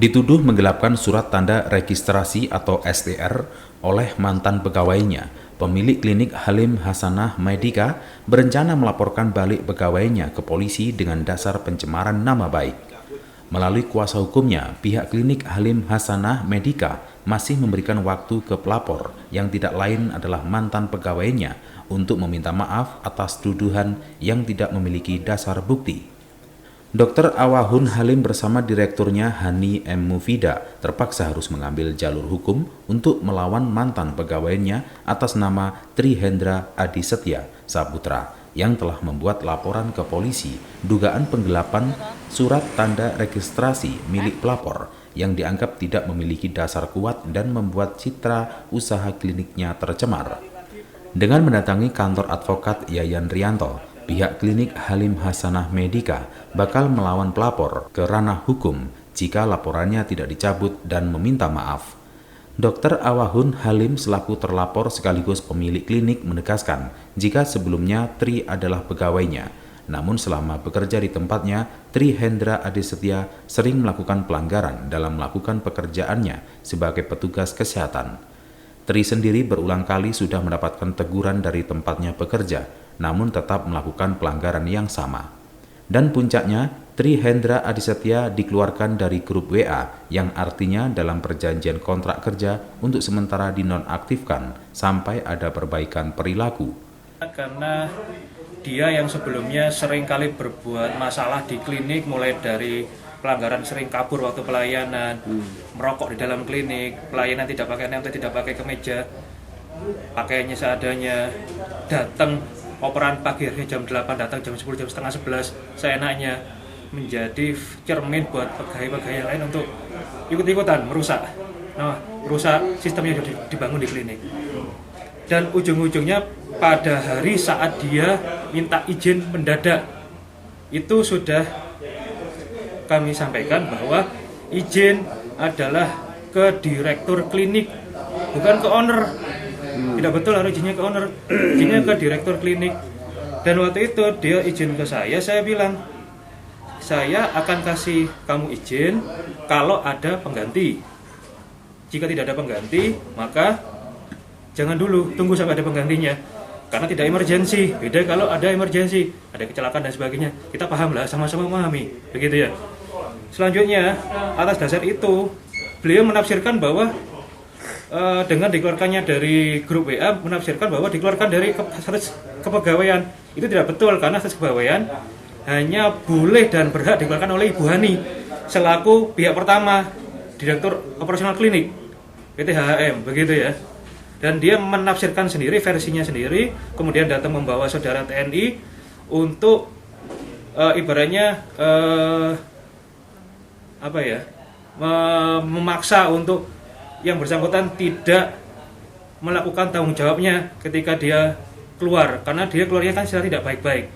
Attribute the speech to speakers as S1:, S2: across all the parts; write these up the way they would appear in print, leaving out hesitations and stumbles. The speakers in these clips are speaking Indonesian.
S1: dituduh menggelapkan surat tanda registrasi atau STR oleh mantan pegawainya. Pemilik klinik Halim Hasanah Medika berencana melaporkan balik pegawainya ke polisi dengan dasar pencemaran nama baik. Melalui kuasa hukumnya, pihak klinik Halim Hasanah Medika masih memberikan waktu ke pelapor yang tidak lain adalah mantan pegawainya untuk meminta maaf atas tuduhan yang tidak memiliki dasar bukti. Dr. Awahun Halim bersama direkturnya Hani M. Mufida terpaksa harus mengambil jalur hukum untuk melawan mantan pegawainya atas nama Trihendra Adisetya Saputra yang telah membuat laporan ke polisi dugaan penggelapan surat tanda registrasi milik pelapor yang dianggap tidak memiliki dasar kuat dan membuat citra usaha kliniknya tercemar. Dengan mendatangi kantor advokat Yayan Rianto, pihak klinik Halim Hasanah Medika bakal melawan pelapor ke ranah hukum jika laporannya tidak dicabut dan meminta maaf. Dr. Awahun Halim selaku terlapor sekaligus pemilik klinik menegaskan jika sebelumnya Tri adalah pegawainya. Namun selama bekerja di tempatnya, Trihendra Adisetya sering melakukan pelanggaran dalam melakukan pekerjaannya sebagai petugas kesehatan. Tri sendiri berulang kali sudah mendapatkan teguran dari tempatnya bekerja, namun tetap melakukan pelanggaran yang sama. Dan puncaknya, Trihendra Adisetya dikeluarkan dari grup WA yang artinya dalam perjanjian kontrak kerja untuk sementara dinonaktifkan sampai ada perbaikan perilaku.
S2: Karena dia yang sebelumnya sering kali berbuat masalah di klinik, mulai dari pelanggaran sering kabur waktu pelayanan, merokok di dalam klinik, pelayanan tidak pakai nemtek, tidak pakai kemeja, pakaiannya seadanya, datang operan pagi akhirnya jam 8, datang jam 10, jam setengah 11, seenaknya, menjadi cermin buat pegawai-pegawai yang lain untuk ikut-ikutan merusak. Merusak sistem yang dibangun di klinik. Dan ujung-ujungnya pada hari saat dia minta izin mendadak, itu sudah kami sampaikan bahwa izin adalah ke direktur klinik, bukan ke owner. Tidak betul harus izinnya ke owner, izinnya ke direktur klinik. Dan waktu itu dia izin ke saya bilang, saya akan kasih kamu izin kalau ada pengganti. Jika tidak ada pengganti, maka jangan dulu, tunggu sampai ada penggantinya. Karena tidak emergensi, beda kalau ada emergensi, ada kecelakaan dan sebagainya. Kita paham lah, sama-sama memahami, begitu ya. Selanjutnya, atas dasar itu, beliau menafsirkan bahwa dengan dikeluarkannya dari grup WA, menafsirkan bahwa dikeluarkan dari status kepegawaian. Itu tidak betul, karena status kepegawaian hanya boleh dan berhak dikeluarkan oleh Ibu Hani selaku pihak pertama, Direktur Operasional Klinik PT HHM, begitu ya. Dan dia menafsirkan sendiri, versinya sendiri, kemudian datang membawa saudara TNI untuk ibaratnya memaksa untuk yang bersangkutan tidak melakukan tanggung jawabnya ketika dia keluar, karena dia keluarnya kan secara tidak baik-baik.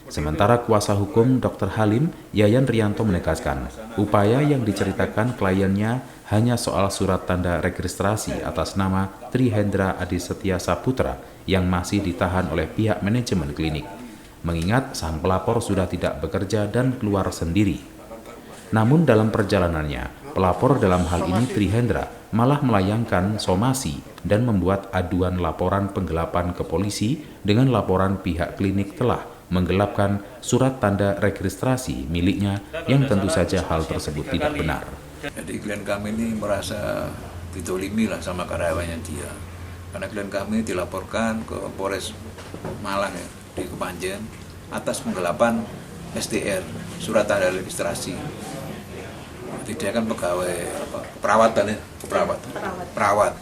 S1: Sementara kuasa hukum Dr. Halim, Yayan Rianto menegaskan, upaya yang diceritakan kliennya hanya soal surat tanda registrasi atas nama Trihendra Adisetya Saputra yang masih ditahan oleh pihak manajemen klinik, mengingat sang pelapor sudah tidak bekerja dan keluar sendiri. Namun dalam perjalanannya, pelapor dalam hal ini Trihendra malah melayangkan somasi dan membuat aduan laporan penggelapan ke polisi dengan laporan pihak klinik telah menggelapkan surat tanda registrasi miliknya yang tentu saja hal tersebut tidak benar.
S3: Jadi klien kami ini merasa ditolimi lah sama karyawannya dia. Karena klien kami dilaporkan ke Polres Malang ya, di Kepanjen atas penggelapan STR, surat tanda registrasi. Jadi dia kan pegawai perawatan ya, perawat.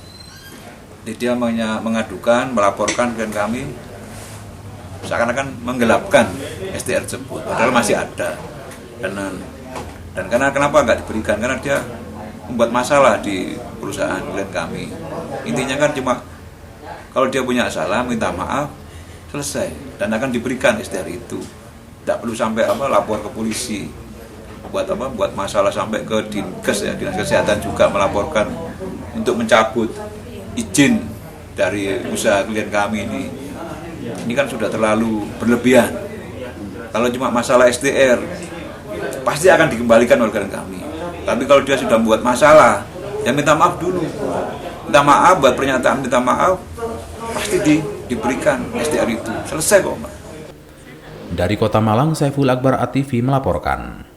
S3: Jadi dia mengadukan, melaporkan klien kami seakan-akan menggelapkan STR tersebut, padahal masih ada. Dan karena kenapa nggak diberikan? Karena dia membuat masalah di perusahaan klien kami. Intinya kan cuma kalau dia punya salah minta maaf, selesai, dan akan diberikan STR itu. Tidak perlu sampai lapor ke polisi. Buat masalah sampai ke Dinkes ya, Dinas Kesehatan juga melaporkan untuk mencabut izin dari usaha klien kami ini. Ini kan sudah terlalu berlebihan. Kalau cuma masalah STR, pasti akan dikembalikan oleh klien kami. Tapi kalau dia sudah membuat masalah, ya minta maaf dulu. Minta maaf, buat pernyataan minta maaf, pasti diberikan STR itu. Selesai kok, Mbak.
S1: Dari Kota Malang, Saiful Akbar ATV melaporkan.